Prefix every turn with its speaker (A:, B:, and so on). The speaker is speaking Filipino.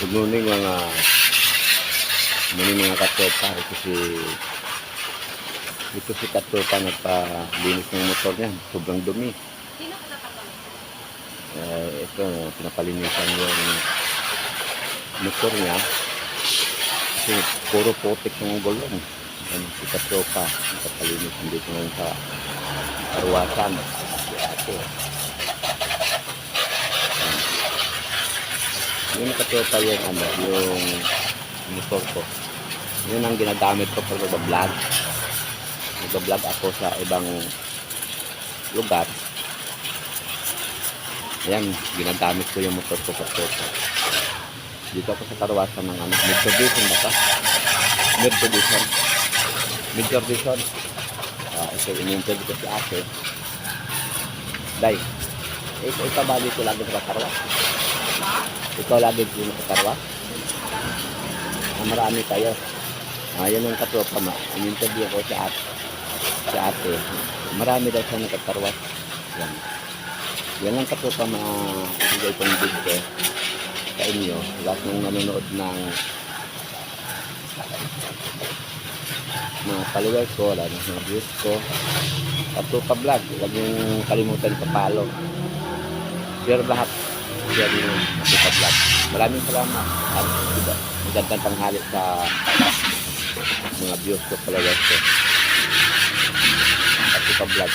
A: Good morning mga katropa. Ito si katropa nagpalinis ng motor niya. Sobrang dumi. Ito, pinapalinisan yung motor niya. Kasi puro putik ng gulong. Si katropa nagpapalinis dito ngayon sa arwasan. Yung katropa yung motor ko. Yun ang ginagamit ko pag nag-vlog. Nag-vlog ako sa ibang lugar. Ayan, ginagamit ko yung motor ko katropa. Dito ako sa karwasan ng Mercedes ba ka? Mercedes. Ito, in-interview ko si ate. Day, ito ba dito lagi sa karwas? Ikaw lagi dito sa karwas? Marami kayo. Yan ang katropa ma. In-interview ko si ate. Marami daw siya nakakarwas. Yan ang katropa ibigay kong video sa inyo. Lahat ng nanonood ng mga followers ko, lahat ng mga views ko. Katropa vlog. Huwag niyong kalimutan pa-follow. Share lahat. Share yung katropa vlog. Maraming salamat. Magandang tanghali sa mga views ko, followers ko. Katropa vlog.